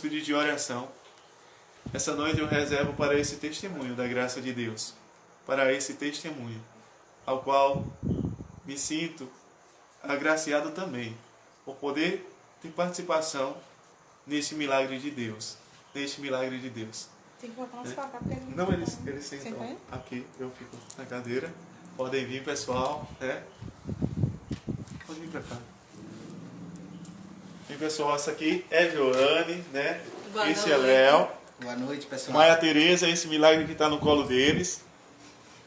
pedidos de oração. Essa noite eu reservo para esse testemunho da graça de Deus, para esse testemunho, ao qual me sinto agraciado também, por poder ter participação neste milagre de Deus, neste milagre de Deus. Tem que botar umas placas, porque eles não, eles sentam aqui, eu fico na cadeira. Podem vir, pessoal, né? Pode vir pra cá. E pessoal, essa aqui é Joane, né? Boa esse noite. é Léo. Boa noite, pessoal. Maia Tereza, esse milagre que está no colo deles.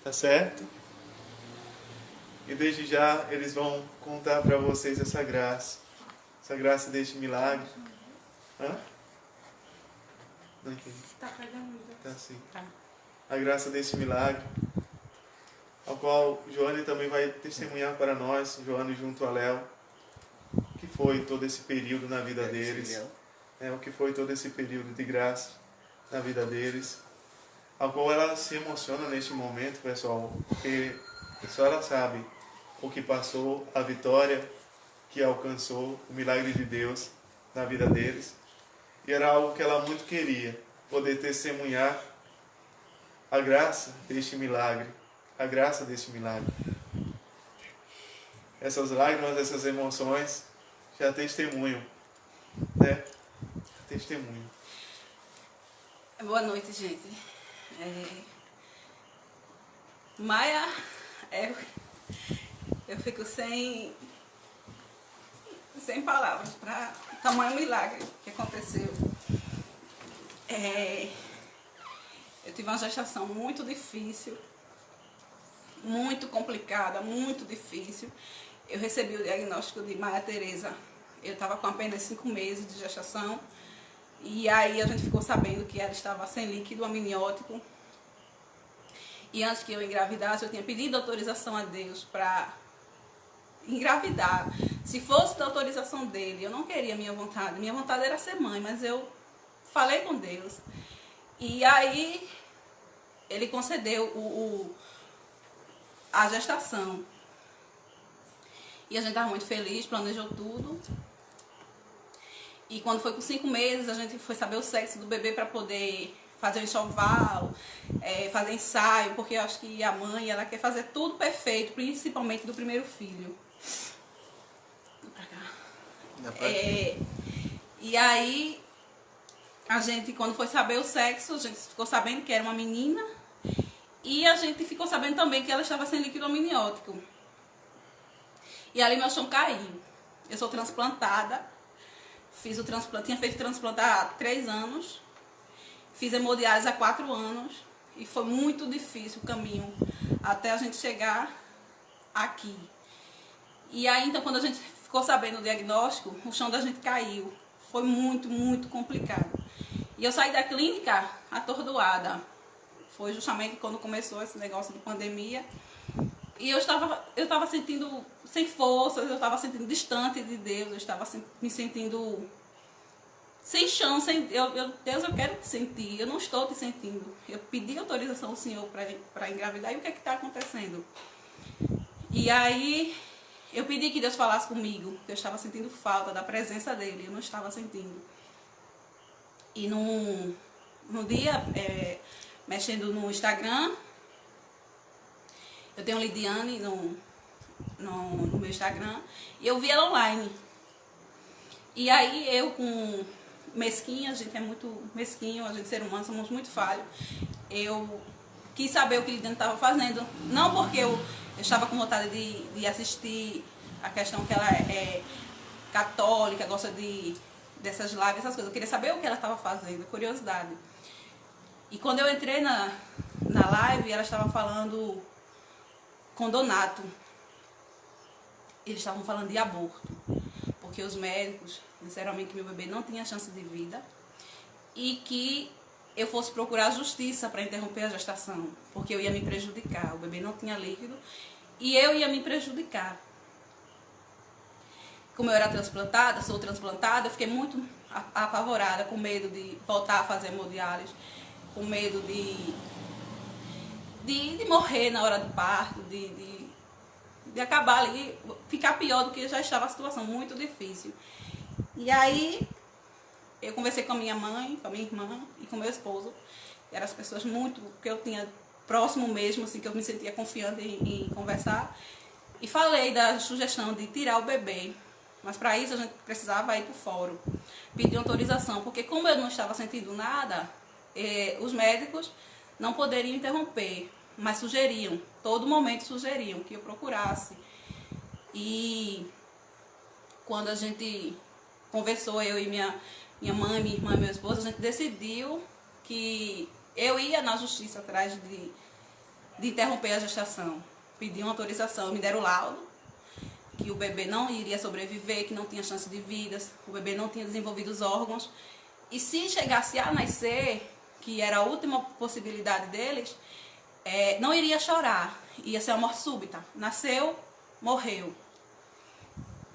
Tá certo? E desde já eles vão contar para vocês essa graça deste milagre. Hã? Não entendi. Tá pegando. Tá assim. Tá. A graça desse milagre, ao qual Joane também vai testemunhar para nós, Joane junto a Léo, o que foi todo esse período na vida deles, o que foi todo esse período de graça na vida deles, ao qual ela se emociona neste momento, pessoal, porque só ela sabe o que passou, a vitória que alcançou, o milagre de Deus na vida deles, e era algo que ela muito queria, poder testemunhar a graça deste milagre, a graça deste milagre. Essas lágrimas, essas emoções já testemunham, né? Testemunho. Boa noite, gente. Maia, eu fico sem palavras para tamanho milagre que aconteceu. Eu tive uma gestação muito difícil, muito complicada, muito difícil. Eu recebi o diagnóstico de Maia Tereza. Eu estava com apenas 5 meses de gestação. E aí a gente ficou sabendo que ela estava sem líquido amniótico. E antes que eu engravidasse, eu tinha pedido autorização a Deus para engravidar. Se fosse da autorização dele, eu não queria minha vontade. Minha vontade era ser mãe, mas eu falei com Deus. E aí ele concedeu a gestação. E a gente estava muito feliz, planejou tudo. E quando foi com 5 meses, a gente foi saber o sexo do bebê para poder fazer o enxoval, fazer ensaio, porque eu acho que a mãe, ela quer fazer tudo perfeito, principalmente do primeiro filho. E aí, a gente, quando foi saber o sexo, a gente ficou sabendo que era uma menina. E a gente ficou sabendo também que ela estava sem líquido amniótico. E ali meu chão caiu. Eu sou transplantada. Fiz o transplante, tinha feito transplante há 3 anos. Fiz hemodiálise há 4 anos. E foi muito difícil o caminho até a gente chegar aqui. E aí, então, quando a gente ficou sabendo o diagnóstico, o chão da gente caiu. Foi muito, muito complicado. E eu saí da clínica atordoada. Foi justamente quando começou esse negócio de pandemia. E eu estava sentindo sem forças, eu estava sentindo distante de Deus, eu estava me sentindo sem chão, Deus, eu quero te sentir, eu não estou te sentindo. Eu pedi autorização ao Senhor para engravidar, e o que é que está acontecendo? E aí eu pedi que Deus falasse comigo, eu estava sentindo falta da presença dele, eu não estava sentindo. E no dia, mexendo no Instagram, eu tenho Lidiane no meu Instagram, e eu vi ela online. E aí eu, com mesquinha, a gente é muito mesquinho, a gente ser humano, somos muito falhos. Eu quis saber o que Lidiane estava fazendo, não porque eu estava com vontade de assistir a questão que ela é católica, gosta dessas lives, essas coisas. Eu queria saber o que ela estava fazendo, curiosidade. E quando eu entrei na live, ela estava falando com Donato. Eles estavam falando de aborto, porque os médicos disseram a mim que meu bebê não tinha chance de vida e que eu fosse procurar a justiça para interromper a gestação, porque eu ia me prejudicar, o bebê não tinha líquido e eu ia me prejudicar. Como eu era transplantada, sou transplantada, eu fiquei muito apavorada, com medo de voltar a fazer hemodiálise, com medo de morrer na hora do parto, de acabar ali, ficar pior do que já estava a situação, muito difícil. E aí, eu conversei com a minha mãe, com a minha irmã e com meu esposo. Eram as pessoas muito que eu tinha próximo mesmo, assim, que eu me sentia confiante em conversar. E falei da sugestão de tirar o bebê. Mas para isso a gente precisava ir para o fórum, pedir autorização. Porque como eu não estava sentindo nada, os médicos não poderiam interromper. Mas sugeriam, todo momento sugeriam que eu procurasse. E quando a gente conversou, eu e minha mãe, minha irmã e meu esposo, a gente decidiu que eu ia na justiça atrás de interromper a gestação. Pedi uma autorização, me deram o laudo, que o bebê não iria sobreviver, que não tinha chance de vida, o bebê não tinha desenvolvido os órgãos. E se chegasse a nascer, que era a última possibilidade deles, não iria chorar, ia ser uma morte súbita. Nasceu, morreu.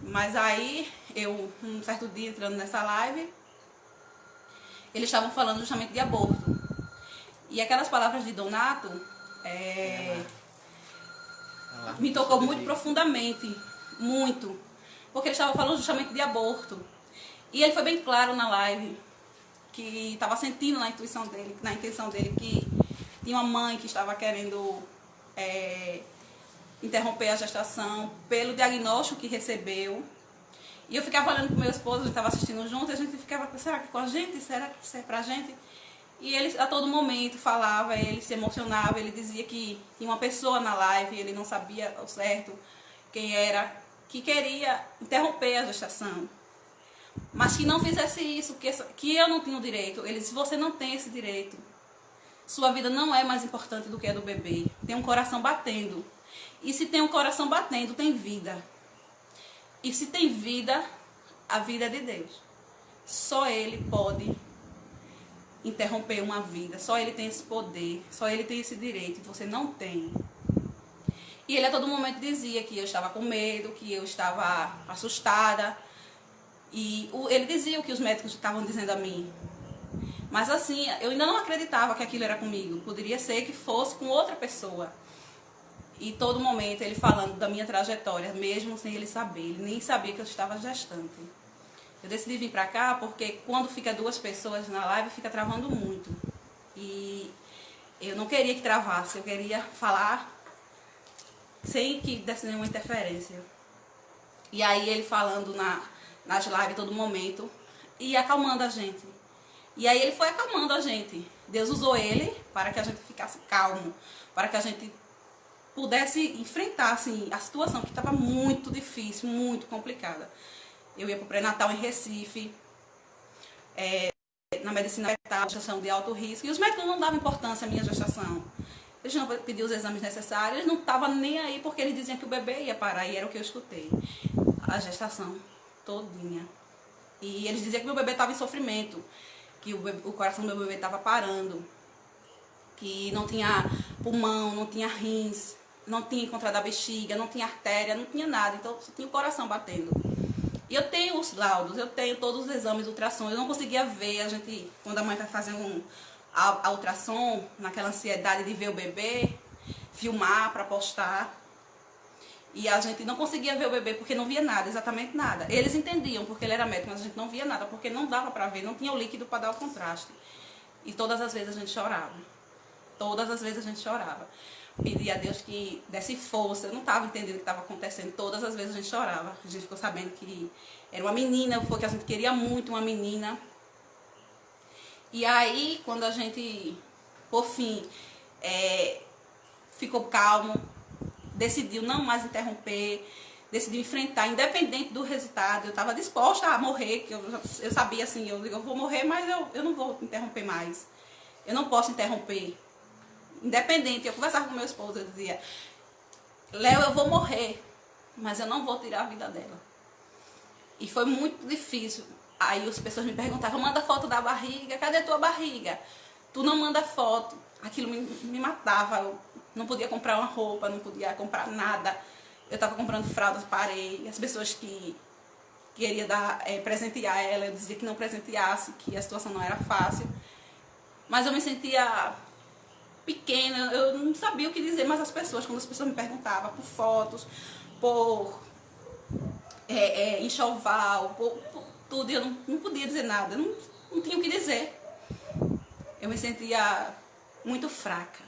Mas aí, eu, um certo dia, entrando nessa live, eles estavam falando justamente de aborto. E aquelas palavras de Donato me tocou muito profundamente, muito. Porque ele estava falando justamente de aborto. E ele foi bem claro na live, que estava sentindo na intenção dele, que tinha uma mãe que estava querendo interromper a gestação pelo diagnóstico que recebeu. E eu ficava olhando com meu esposo, a gente estava assistindo junto, e a gente ficava, será que é com a gente? Será que isso é pra gente? E ele a todo momento falava, ele se emocionava, ele dizia que tinha uma pessoa na live, ele não sabia ao certo quem era, que queria interromper a gestação. Mas que não fizesse isso, que eu não tinha o direito. Ele disse, você não tem esse direito. Sua vida não é mais importante do que a do bebê. Tem um coração batendo. E se tem um coração batendo, tem vida. E se tem vida, a vida é de Deus. Só Ele pode interromper uma vida. Só Ele tem esse poder. Só Ele tem esse direito. E você não tem. E ele a todo momento dizia que eu estava com medo, que eu estava assustada. E ele dizia o que os médicos estavam dizendo a mim. Mas assim, eu ainda não acreditava que aquilo era comigo. Poderia ser que fosse com outra pessoa. E todo momento ele falando da minha trajetória, mesmo sem ele saber. Ele nem sabia que eu estava gestante. Eu decidi vir pra cá porque quando fica duas pessoas na live, fica travando muito. E eu não queria que travasse. Eu queria falar sem que desse nenhuma interferência. E aí ele falando nas lives todo momento e acalmando a gente. E aí ele foi acalmando a gente. Deus usou ele para que a gente ficasse calmo, para que a gente pudesse enfrentar assim, a situação que estava muito difícil, muito complicada. Eu ia para o pré-natal em Recife, na medicina fetal, gestação de alto risco, e os médicos não davam importância à minha gestação. Eles não pediam os exames necessários, eles não estavam nem aí porque eles diziam que o bebê ia parar, e era o que eu escutei. A gestação todinha. E eles diziam que meu bebê estava em sofrimento, que o coração do meu bebê estava parando, que não tinha pulmão, não tinha rins, não tinha encontrado a bexiga, não tinha artéria, não tinha nada, então só tinha o coração batendo. E eu tenho os laudos, eu tenho todos os exames de ultrassom, eu não conseguia ver, quando a mãe vai fazer a ultrassom, naquela ansiedade de ver o bebê, filmar para postar. E a gente não conseguia ver o bebê porque não via nada, exatamente nada. Eles entendiam porque ele era médico, mas a gente não via nada porque não dava para ver, não tinha o líquido para dar o contraste. E todas as vezes a gente chorava. Todas as vezes a gente chorava. Pedia a Deus que desse força. Eu não estava entendendo o que estava acontecendo. Todas as vezes a gente chorava. A gente ficou sabendo que era uma menina, foi que a gente queria muito uma menina. E aí, quando a gente, por fim, ficou calmo, decidiu não mais interromper, decidiu enfrentar, independente do resultado. Eu estava disposta a morrer, que eu sabia assim, eu vou morrer, mas eu não vou interromper mais. Eu não posso interromper. Independente, eu conversava com meu esposo, eu dizia, Léo, eu vou morrer, mas eu não vou tirar a vida dela. E foi muito difícil. Aí as pessoas me perguntavam, manda foto da barriga, cadê a tua barriga? Tu não manda foto. Aquilo me matava, eu não podia comprar uma roupa, não podia comprar nada. Eu estava comprando fraldas, parei. As pessoas que queriam presentear ela, eu dizia que não presenteasse, que a situação não era fácil. Mas eu me sentia pequena, eu não sabia o que dizer, mas quando as pessoas me perguntavam por fotos, por enxoval, por tudo, eu não podia dizer nada, eu não não tinha o que dizer. Eu me sentia muito fraca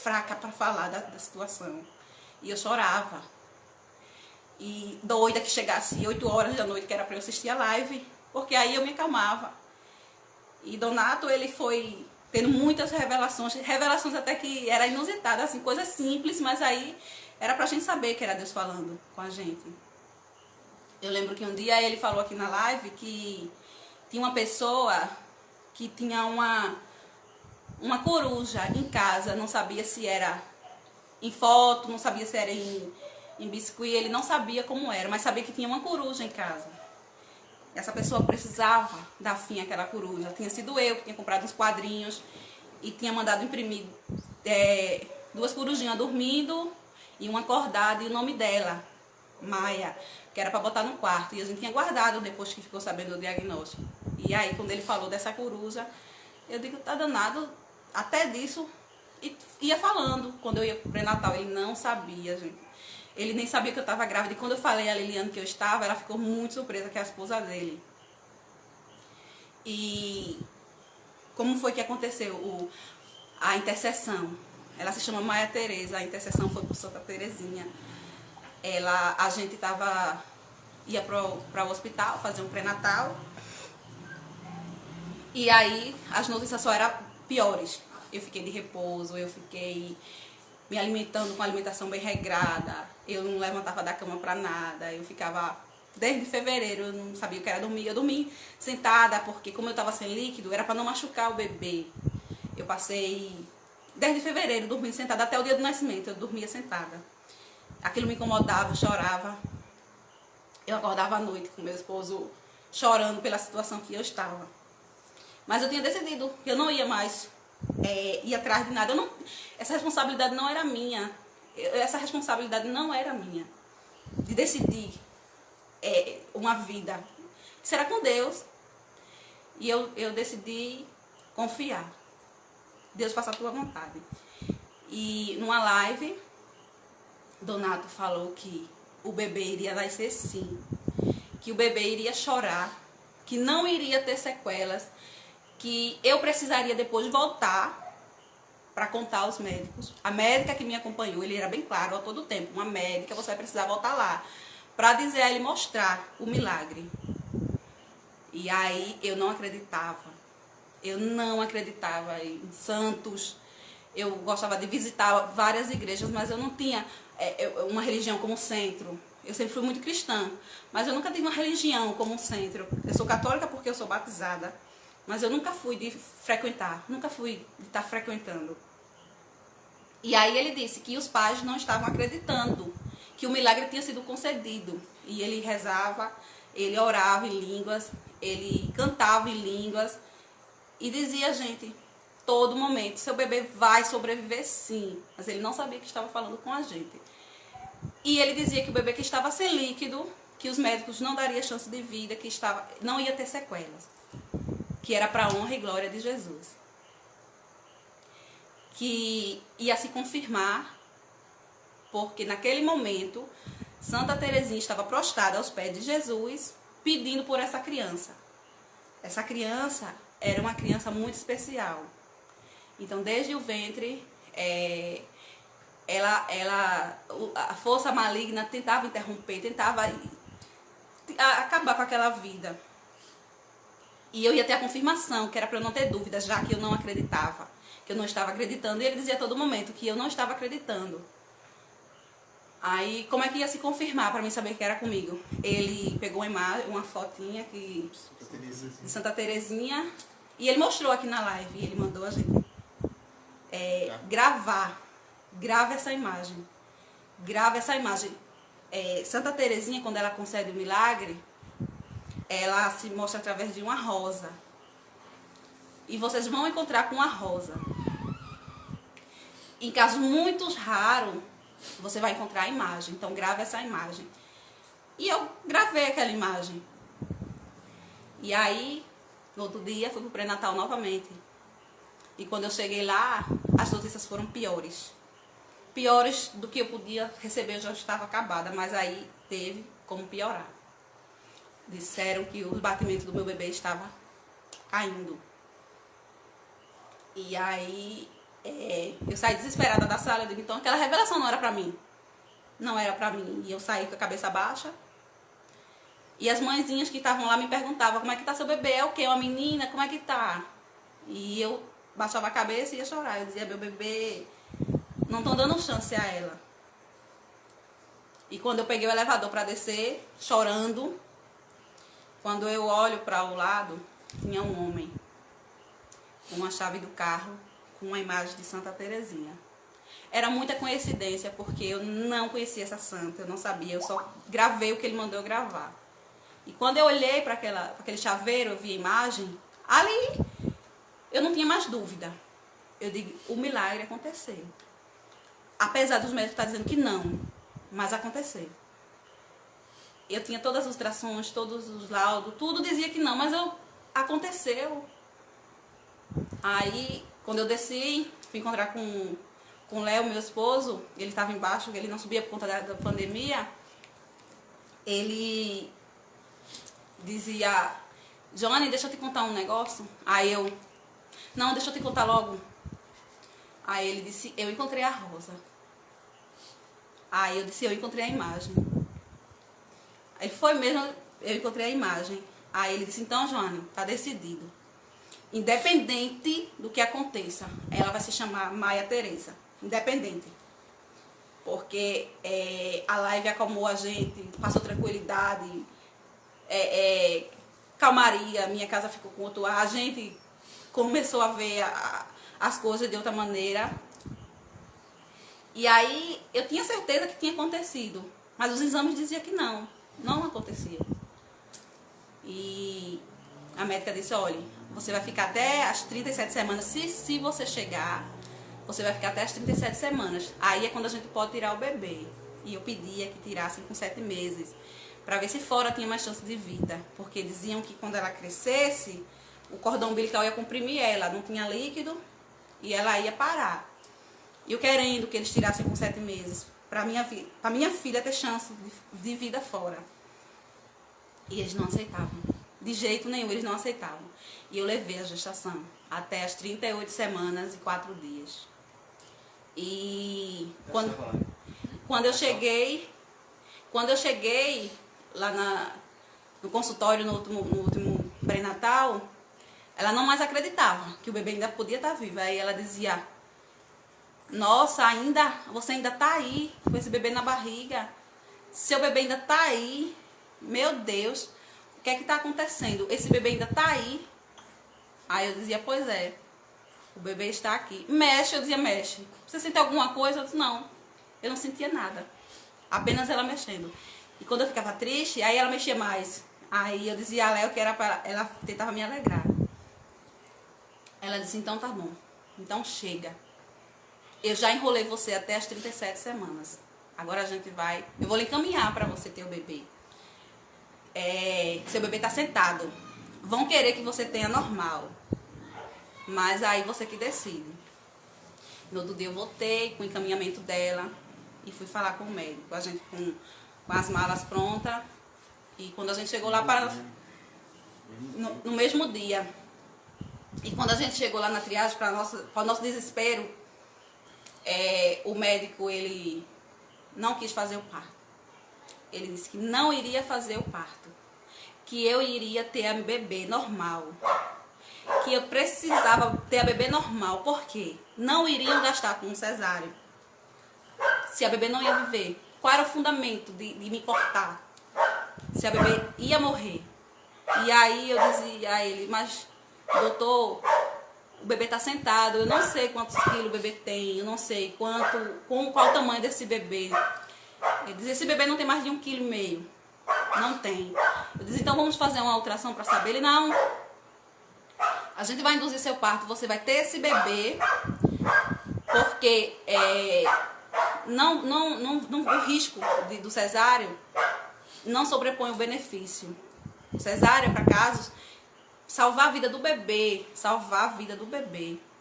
para falar da situação. E eu chorava. E doida que chegasse 8 horas da noite, que era para eu assistir a live, porque aí eu me acalmava. E Donato, ele foi tendo muitas revelações até que era inusitada, assim, coisas simples, mas aí era pra gente saber que era Deus falando com a gente. Eu lembro que um dia ele falou aqui na live que tinha uma pessoa que tinha uma coruja em casa, não sabia se era em foto, não sabia se era em biscuit, ele não sabia como era, mas sabia que tinha uma coruja em casa. Essa pessoa precisava dar fim àquela coruja. Tinha sido eu que tinha comprado uns quadrinhos e tinha mandado imprimir 2 corujinhas dormindo e uma acordada e o nome dela, Maia, que era para botar no quarto. E a gente tinha guardado depois que ficou sabendo do diagnóstico. E aí, quando ele falou dessa coruja, eu digo, tá danado, até disso. E ia falando. Quando eu ia pro pré-natal, ele não sabia, gente. Ele nem sabia que eu estava grávida. E quando eu falei a Liliane que eu estava, ela ficou muito surpresa, que é a esposa dele. E como foi que aconteceu a intercessão? Ela se chama Maia Tereza, a intercessão foi por Santa Terezinha. A gente ia para o hospital fazer um pré-natal. E aí as notícias só eram piores. Eu fiquei de repouso, eu fiquei me alimentando com alimentação bem regrada, eu não levantava da cama pra nada, eu ficava, desde fevereiro, eu não sabia o que era dormir, eu dormi sentada, porque como eu tava sem líquido, era pra não machucar o bebê. Eu passei, desde fevereiro, dormindo sentada, até o dia do nascimento, eu dormia sentada. Aquilo me incomodava, eu chorava, eu acordava à noite com meu esposo chorando pela situação que eu estava. Mas eu tinha decidido que eu não ia mais ir atrás de nada. Essa responsabilidade não era minha. Essa responsabilidade não era minha. De decidir uma vida. Isso era com Deus. E eu decidi confiar. Deus, faça a tua vontade. E numa live, Donato falou que o bebê iria nascer sim. Que o bebê iria chorar. Que não iria ter sequelas. Que eu precisaria depois voltar para contar aos médicos. A médica que me acompanhou, ele era bem claro a todo tempo, uma médica, você vai precisar voltar lá, para dizer a ele, mostrar o milagre. E aí eu não acreditava em santos. Eu gostava de visitar várias igrejas, mas eu não tinha uma religião como centro. Eu sempre fui muito cristã, mas eu nunca tive uma religião como centro. Eu sou católica porque eu sou batizada. Mas eu nunca fui de frequentar, nunca fui de estar frequentando. E aí ele disse que os pais não estavam acreditando que o milagre tinha sido concedido. E ele rezava, ele orava em línguas, ele cantava em línguas e dizia, gente, todo momento, seu bebê vai sobreviver sim. Mas ele não sabia que estava falando com a gente. E ele dizia que o bebê que estava sem líquido, que os médicos não dariam chance de vida, que não ia ter sequelas. Que era para a honra e glória de Jesus. Que ia se confirmar, porque naquele momento, Santa Terezinha estava prostrada aos pés de Jesus, pedindo por essa criança. Essa criança era uma criança muito especial. Então, desde o ventre, a força maligna tentava interromper, tentava acabar com aquela vida. E eu ia ter a confirmação, que era para eu não ter dúvidas, já que eu não acreditava, que eu não estava acreditando. E ele dizia a todo momento que eu não estava acreditando. Aí, como é que ia se confirmar para mim saber que era comigo? Ele pegou uma fotinha de Santa Terezinha e ele mostrou aqui na live. E ele mandou a gente grava essa imagem. Grava essa imagem. Santa Terezinha, quando ela concede o milagre, ela se mostra através de uma rosa. E vocês vão encontrar com uma rosa. Em casos muito raros, você vai encontrar a imagem. Então, grave essa imagem. E eu gravei aquela imagem. E aí, no outro dia, fui pro pré-natal novamente. E quando eu cheguei lá, as notícias foram piores. Piores do que eu podia receber, eu já estava acabada. Mas aí, teve como piorar. Disseram que o batimento do meu bebê estava caindo. E aí eu saí desesperada da sala. Eu digo, então aquela revelação não era pra mim. Não era pra mim. E eu saí com a cabeça baixa. E as mãezinhas que estavam lá me perguntavam, como é que tá seu bebê? É o quê? Uma menina? Como é que tá? E eu baixava a cabeça e ia chorar. Eu dizia, meu bebê, não estão dando chance a ela. E quando eu peguei o elevador para descer, chorando, quando eu olho para o lado, tinha um homem com uma chave do carro, com uma imagem de Santa Terezinha. Era muita coincidência, porque eu não conhecia essa santa, eu não sabia, eu só gravei o que ele mandou eu gravar. E quando eu olhei para aquele chaveiro, eu vi a imagem, ali eu não tinha mais dúvida. Eu digo, o milagre aconteceu. Apesar dos médicos estarem dizendo que não, mas aconteceu. Eu tinha todas as ultrassons, todos os laudos, tudo dizia que não, mas aconteceu. Aí, quando eu desci, fui encontrar com o Léo, meu esposo, ele estava embaixo, ele não subia por conta da pandemia. Ele dizia, Johnny, deixa eu te contar um negócio. Aí eu, não, deixa eu te contar logo. Aí ele disse, eu encontrei a Rosa. Aí eu disse, eu encontrei a imagem. Aí foi mesmo, eu encontrei a imagem. Aí ele disse, então, Joane, tá decidido. Independente do que aconteça, ela vai se chamar Maia Tereza. Independente. Porque a live acalmou a gente, passou tranquilidade, calmaria, minha casa ficou com outro ar. A gente começou a ver as coisas de outra maneira. E aí eu tinha certeza que tinha acontecido, mas os exames diziam que não acontecia. E a médica disse, olha, você vai ficar até as 37 semanas, se você chegar, você vai ficar até as 37 semanas. Aí é quando a gente pode tirar o bebê. E eu pedia que tirassem com 7 meses, para ver se fora tinha mais chance de vida, porque diziam que quando ela crescesse, o cordão umbilical ia comprimir ela, não tinha líquido e ela ia parar. E eu querendo que eles tirassem com 7 meses, para minha filha ter chance de vida fora. E eles não aceitavam. De jeito nenhum, eles não aceitavam. E eu levei a gestação até as 38 semanas e 4 dias. E quando eu cheguei lá no consultório, no último pré-natal, ela não mais acreditava que o bebê ainda podia estar vivo. Aí ela dizia, nossa, você ainda tá aí, com esse bebê na barriga. Seu bebê ainda tá aí. Meu Deus, o que é que tá acontecendo? Esse bebê ainda tá aí. Aí eu dizia, pois é, o bebê está aqui. Mexe, eu dizia, mexe. Você sente alguma coisa? Eu disse, não, eu não sentia nada. Apenas ela mexendo. E quando eu ficava triste, aí ela mexia mais. Aí eu dizia a Léo que era para ela tentava me alegrar. Ela disse, então tá bom, então chega. Eu já enrolei você até as 37 semanas. Agora eu vou lhe encaminhar para você ter o bebê. Seu bebê tá sentado. Vão querer que você tenha normal. Mas aí você que decide. No outro dia eu voltei com o encaminhamento dela e fui falar com o médico. A gente com as malas prontas. E quando a gente chegou lá no mesmo dia. E quando a gente chegou lá na triagem, para o nosso desespero, o médico, ele não quis fazer o parto. Ele disse que não iria fazer o parto. Que eu iria ter a bebê normal. Que eu precisava ter a bebê normal. Por quê? Não iriam gastar com um cesáreo. Se a bebê não ia viver. Qual era o fundamento de me cortar? Se a bebê ia morrer. E aí eu dizia a ele, mas doutor, o bebê está sentado, eu não sei quantos quilos o bebê tem, eu não sei qual o tamanho desse bebê. Ele dizia, esse bebê não tem mais de 1,5 kg. Não tem. Eu disse, então vamos fazer uma ultrassom para saber. Ele, não. A gente vai induzir seu parto, você vai ter esse bebê, porque o risco do cesáreo não sobrepõe o benefício. O cesáreo é para casos salvar a vida do bebê,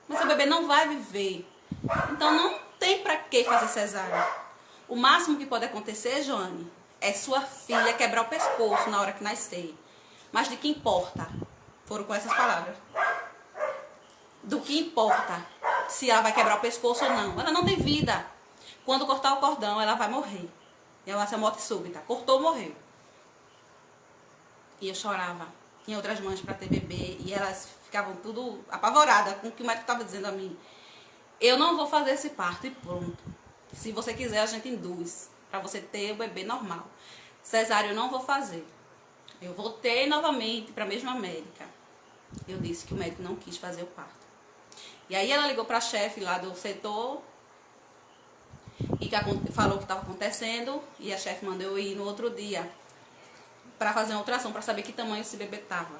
Mas o bebê não vai viver. Então não tem para que fazer cesárea. O máximo que pode acontecer, Joane, é sua filha quebrar o pescoço na hora que nascer. Mas de que importa? Foram com essas palavras. Do que importa se ela vai quebrar o pescoço ou não. Ela não tem vida. Quando cortar o cordão, ela vai morrer. E ela vai ser morte súbita. Cortou, morreu. E eu chorava. Tinha outras mães para ter bebê. E elas ficavam tudo apavoradas com o que o médico estava dizendo a mim. Eu não vou fazer esse parto e pronto. Se você quiser, a gente induz. Para você ter o bebê normal. Cesárea eu não vou fazer. Eu voltei novamente para a mesma médica. Eu disse que o médico não quis fazer o parto. E aí ela ligou para a chefe lá do setor e falou o que estava acontecendo. E a chefe mandou eu ir no outro dia para fazer uma ultrassom, para saber que tamanho esse bebê estava.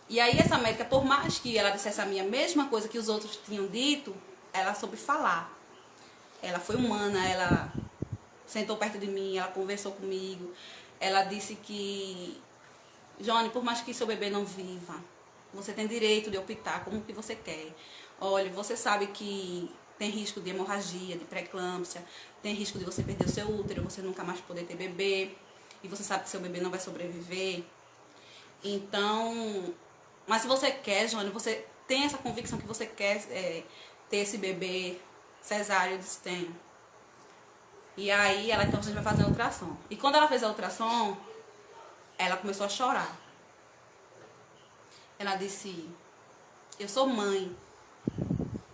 E aí essa médica, por mais que ela dissesse a minha mesma coisa que os outros tinham dito, ela soube falar. Ela foi humana, ela sentou perto de mim, ela conversou comigo. Ela disse que, Johnny, por mais que seu bebê não viva, você tem direito de optar como que você quer. Olha, você sabe que tem risco de hemorragia, de pré-eclâmpsia, tem risco de você perder o seu útero, você nunca mais poder ter bebê, e você sabe que seu bebê não vai sobreviver. Então, mas se você quer, Johnny, você tem essa convicção que você quer ter esse bebê cesáreo, eu disse, tenho. E aí, ela, então, a gente vai fazer a ultrassom. E quando ela fez a ultrassom, ela começou a chorar. Ela disse, eu sou mãe.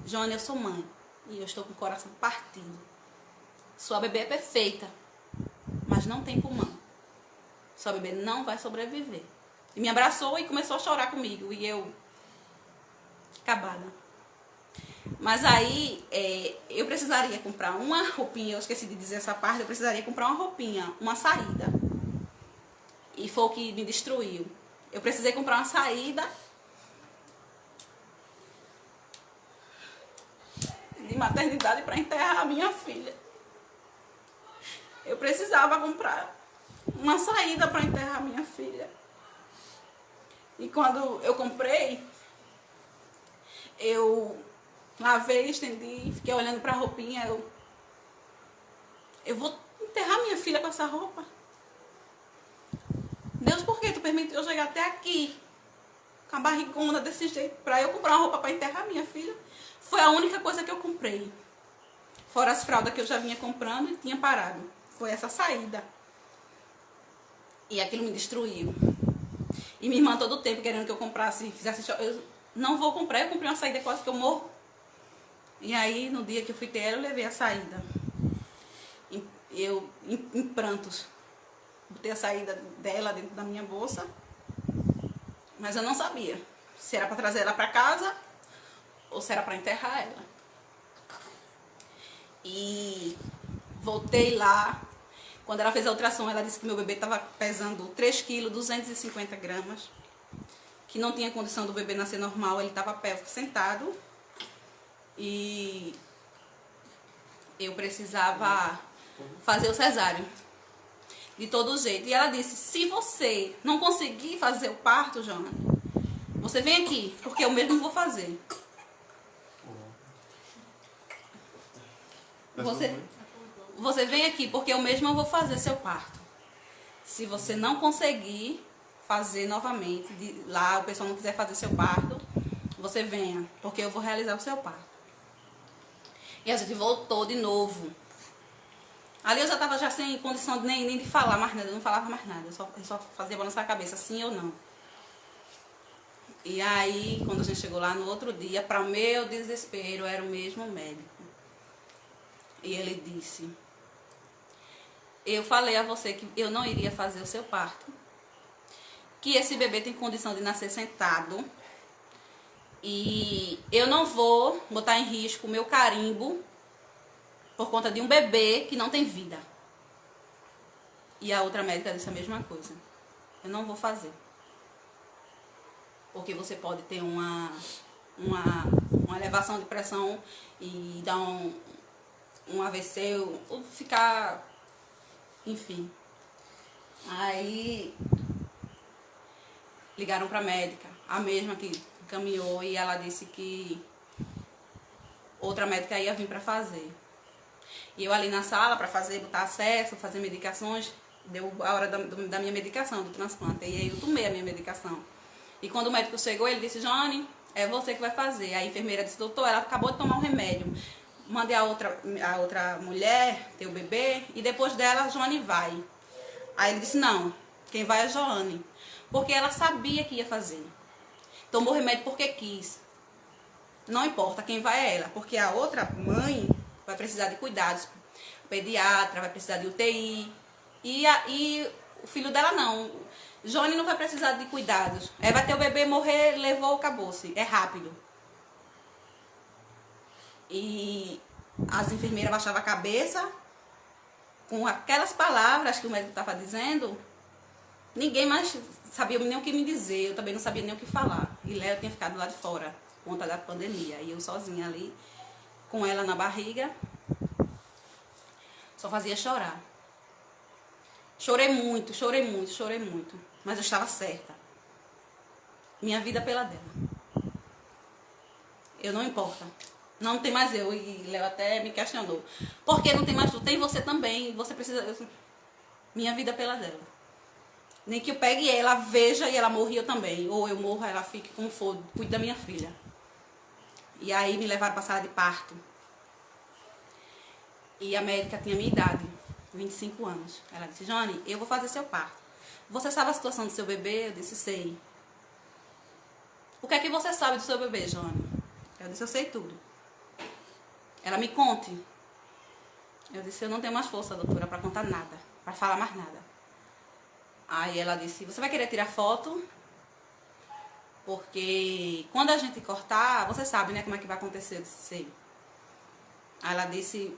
Johnny, eu sou mãe. E eu estou com o coração partido. Sua bebê é perfeita, mas não tem pulmão. Sua bebê não vai sobreviver. E me abraçou e começou a chorar comigo. E eu, acabada. Mas aí, eu precisaria comprar uma roupinha, eu esqueci de dizer essa parte, eu precisaria comprar uma roupinha, uma saída. E foi o que me destruiu. Eu precisei comprar uma saída de maternidade para enterrar a minha filha. Eu precisava comprar uma saída para enterrar a minha filha. E quando eu comprei, eu lavei, estendi, fiquei olhando para a roupinha. Eu vou enterrar minha filha com essa roupa? Deus, por que tu permitiu eu chegar até aqui com a barrigona desse jeito para eu comprar uma roupa para enterrar minha filha? Foi a única coisa que eu comprei. Fora as fraldas que eu já vinha comprando e tinha parado. Foi essa saída. E aquilo me destruiu. E minha irmã todo o tempo querendo que eu comprasse, fizesse... Eu não vou comprar, eu comprei uma saída quase que eu morro. E aí, no dia que eu fui ter ela, eu levei a saída. Eu, em prantos, botei a saída dela dentro da minha bolsa. Mas eu não sabia se era para trazer ela para casa ou se era para enterrar ela. E voltei lá. Quando ela fez a ultrassom, ela disse que meu bebê estava pesando 3 kg, 250 gramas. Que não tinha condição do bebê nascer normal, ele estava pélvico sentado. E eu precisava fazer o cesáreo. De todo jeito. E ela disse, se você não conseguir fazer o parto, Joana, você vem aqui, porque eu mesmo vou fazer. Você vem aqui, porque eu mesma vou fazer seu parto. Se você não conseguir fazer novamente, lá o pessoal não quiser fazer seu parto, você venha, porque eu vou realizar o seu parto. E a gente voltou de novo. Ali eu já estava já sem condição nem de falar mais nada, eu não falava mais nada, eu só fazia balançar a cabeça, sim ou não. E aí, quando a gente chegou lá no outro dia, para o meu desespero, era o mesmo médico. E ele disse, eu falei a você que eu não iria fazer o seu parto, que esse bebê tem condição de nascer sentado, e eu não vou botar em risco o meu carimbo por conta de um bebê que não tem vida. E a outra médica disse a mesma coisa. Eu não vou fazer. Porque você pode ter uma elevação de pressão e dar um AVC, ou ficar... Enfim. Aí ligaram para a médica, a mesma que encaminhou, e ela disse que outra médica ia vir para fazer. E eu ali na sala para fazer, botar acesso, fazer medicações, deu a hora da minha medicação, do transplante. E aí eu tomei a minha medicação. E quando o médico chegou, ele disse, Joane, é você que vai fazer. A enfermeira disse, doutor, ela acabou de tomar um remédio. Mande a outra mulher ter o bebê e depois dela a Joane vai. Aí ele disse, não, quem vai é a Joane. Porque ela sabia que ia fazer. Tomou remédio porque quis. Não importa, quem vai é ela. Porque a outra mãe vai precisar de cuidados. O pediatra vai precisar de UTI. E o filho dela não. Joane não vai precisar de cuidados. Vai ter o bebê, morrer, levou, acabou-se. É rápido. E as enfermeiras baixavam a cabeça com aquelas palavras que o médico estava dizendo. Ninguém mais sabia nem o que me dizer. Eu também não sabia nem o que falar. E Léo tinha ficado lá de fora, por conta da pandemia. E eu sozinha ali, com ela na barriga, só fazia chorar. Chorei muito, chorei muito, chorei muito. Mas eu estava certa. Minha vida pela dela. Eu não importa. Não tem mais eu. E Léo até me questionou. Por que não tem mais tu? Tem você também. Você precisa... Minha vida pela dela. Nem que eu pegue ela, veja e ela morra eu também. Ou eu morro, ela fique como for. Cuide da minha filha. E aí me levaram para a sala de parto. E a médica tinha minha idade. 25 anos. Ela disse, Joane, eu vou fazer seu parto. Você sabe a situação do seu bebê? Eu disse, sei. O que é que você sabe do seu bebê, Joane? Eu disse, eu sei tudo. Ela, me conte. Eu disse, eu não tenho mais força, doutora, para contar nada. Para falar mais nada. Aí ela disse, você vai querer tirar foto? Porque quando a gente cortar, você sabe, né, como é que vai acontecer. Eu disse, sei. Aí ela disse...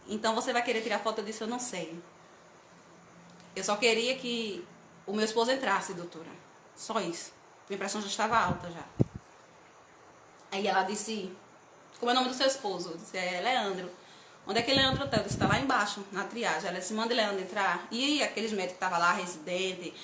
Então você vai querer tirar foto? Eu disse, eu não sei. Eu só queria que o meu esposo entrasse, doutora. Só isso. Minha pressão já estava alta já. Aí ela disse, como é o nome do seu esposo? Eu disse, Leandro. Onde é que Leandro está? Eu disse, está lá embaixo, na triagem. Ela disse, manda Leandro entrar. E aqueles médicos que estavam lá, residente,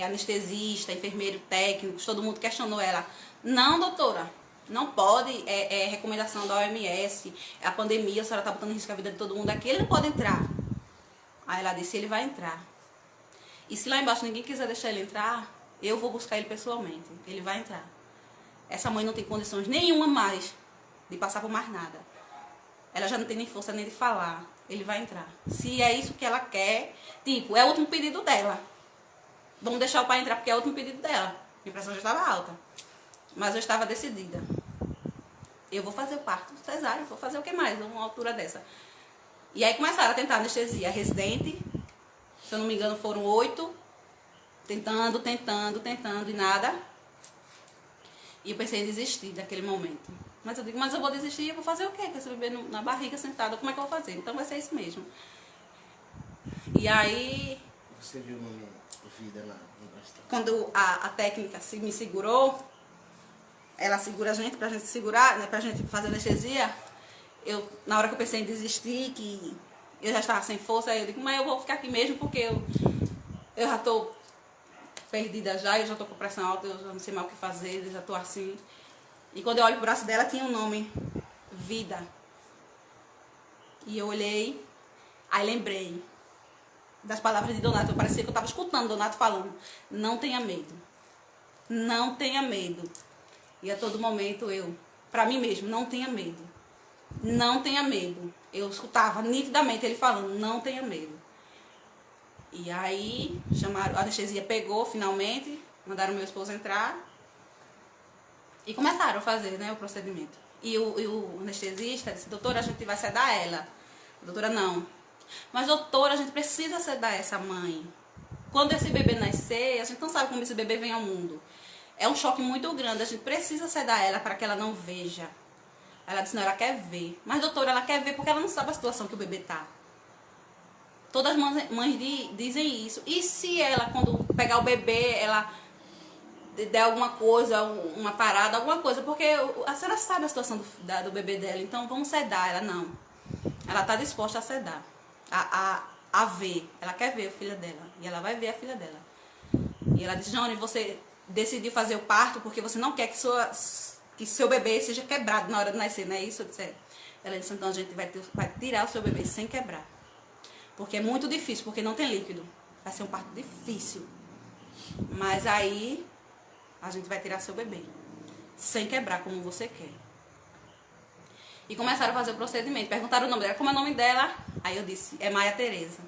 anestesista, enfermeiro, técnicos, todo mundo questionou ela. Não, doutora. Não pode, recomendação da OMS, a pandemia, a senhora está botando em risco a vida de todo mundo aqui, ele não pode entrar. Aí ela disse, ele vai entrar. E se lá embaixo ninguém quiser deixar ele entrar, eu vou buscar ele pessoalmente, ele vai entrar. Essa mãe não tem condições nenhuma mais de passar por mais nada. Ela já não tem nem força nem de falar, ele vai entrar. Se é isso que ela quer, tipo, é o último pedido dela. Vamos deixar o pai entrar porque é o último pedido dela. Minha pressão já estava alta. Mas eu estava decidida. Eu vou fazer o parto cesárea, vou fazer o que mais numa altura dessa. E aí começaram a tentar anestesia residente. Se eu não me engano foram 8. Tentando e nada. E eu pensei em desistir daquele momento. Mas eu digo, mas eu vou desistir, eu vou fazer o quê? Com esse bebê na barriga sentada, como é que eu vou fazer? Então vai ser isso mesmo. E aí... Você viu no vida lá? Quando a técnica me segurou, ela segura a gente pra gente segurar, né, pra gente fazer anestesia. Na hora que eu pensei em desistir, que eu já estava sem força, aí eu digo, mas eu vou ficar aqui mesmo porque eu já tô perdida já, eu já tô com pressão alta, eu já não sei mais o que fazer, eu já tô assim. E quando eu olho pro braço dela, tinha um nome, Vida. E eu olhei, aí lembrei das palavras de Donato. Parecia que eu estava escutando Donato falando, não tenha medo, não tenha medo. E a todo momento pra mim mesmo, não tenha medo, não tenha medo. Eu escutava nitidamente ele falando, não tenha medo. E aí, chamaram, a anestesia pegou finalmente, mandaram meu esposo entrar e começaram a fazer, né, o procedimento. E o anestesista disse, doutora, a gente vai sedar ela. A doutora, não. Mas doutora, a gente precisa sedar essa mãe. Quando esse bebê nascer, a gente não sabe como esse bebê vem ao mundo. É um choque muito grande, a gente precisa sedar ela para que ela não veja. Ela disse, não, ela quer ver. Mas doutora, ela quer ver porque ela não sabe a situação que o bebê tá. Todas as mães dizem isso. E se ela, quando pegar o bebê, ela der alguma coisa, uma parada, alguma coisa? Porque a senhora sabe a situação do bebê dela, então vamos sedar. Ela não. Ela está disposta a sedar, a ver. Ela quer ver a filha dela. E ela vai ver a filha dela. E ela disse, Joane, você decidiu fazer o parto porque você não quer que seu bebê seja quebrado na hora de nascer, não é isso? Eu disse, Ela disse, então a gente vai tirar o seu bebê sem quebrar. Porque é muito difícil, porque não tem líquido. Vai ser um parto difícil. Mas aí a gente vai tirar seu bebê, sem quebrar, como você quer. E começaram a fazer o procedimento. Perguntaram o nome dela, como é o nome dela? Aí eu disse, é Maia Tereza.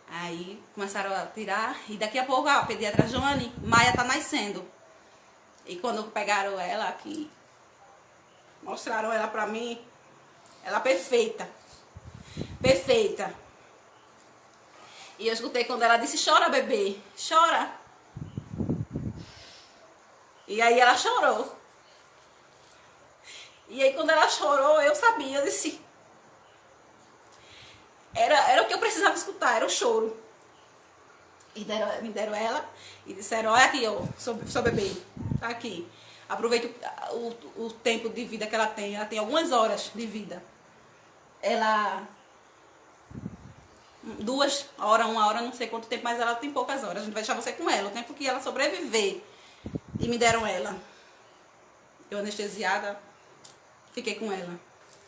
Aí começaram a tirar, e daqui a pouco a pediatra Joane, Maia tá nascendo. E quando pegaram ela aqui, mostraram ela pra mim, ela perfeita. Perfeita. E eu escutei quando ela disse, chora bebê, chora. E aí ela chorou. E aí quando ela chorou, eu sabia, eu disse... Era o que eu precisava escutar, era o choro. E me deram ela e disseram, olha aqui, ó, seu bebê, tá aqui. Aproveita o tempo de vida que ela tem algumas horas de vida. Ela... 2 horas, 1 hora, não sei quanto tempo, mas ela tem poucas horas. A gente vai deixar você com ela, o tempo que ela sobreviver. E me deram ela. Eu anestesiada, fiquei com ela.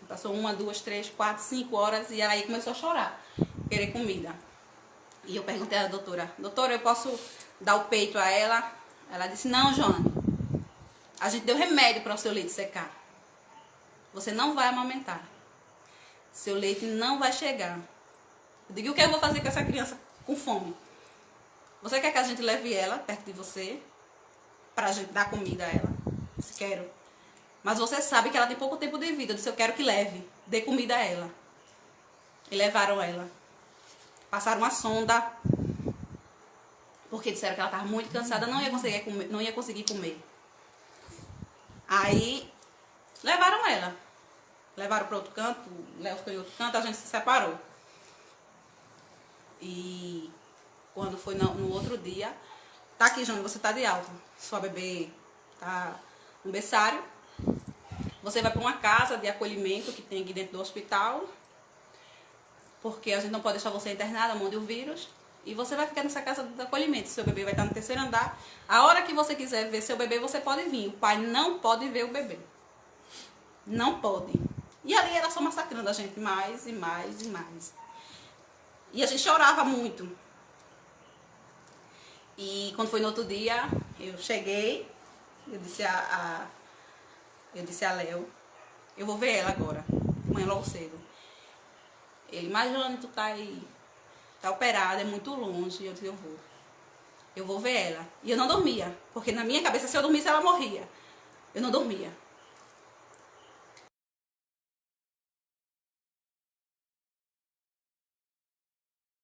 Passou 1, 2, 3, 4, 5 horas e ela aí começou a chorar, querer comida. E eu perguntei à doutora, eu posso dar o peito a ela? Ela disse, não, Joane, a gente deu remédio para o seu leite secar. Você não vai amamentar. Seu leite não vai chegar. Eu digo, o que eu vou fazer com essa criança com fome? Você quer que a gente leve ela perto de você? Pra gente dar comida a ela? Se quero. Mas você sabe que ela tem pouco tempo de vida. Eu disse, eu quero que leve. Dê comida a ela. E levaram ela. Passaram uma sonda. Porque disseram que ela estava muito cansada. Não ia conseguir comer. Aí, levaram ela. Levaram para outro canto. O Léo ficou em outro canto. A gente se separou. E quando foi no outro dia, tá aqui, Jônia, você tá de alta. Sua bebê tá no berçário. Você vai para uma casa de acolhimento que tem aqui dentro do hospital. Porque a gente não pode deixar você internada, mande o vírus. E você vai ficar nessa casa de acolhimento. Seu bebê vai estar no 3º andar. A hora que você quiser ver seu bebê, você pode vir. O pai não pode ver o bebê. Não pode. E ali era só massacrando a gente mais e mais e mais. E a gente chorava muito. E quando foi no outro dia, eu cheguei, eu disse a Léo, eu vou ver ela agora, amanhã logo cedo. Ele, mas Joane, tu tá aí, tá operada, é muito longe. E eu disse, eu vou ver ela. E eu não dormia, porque na minha cabeça, se eu dormisse, ela morria. Eu não dormia.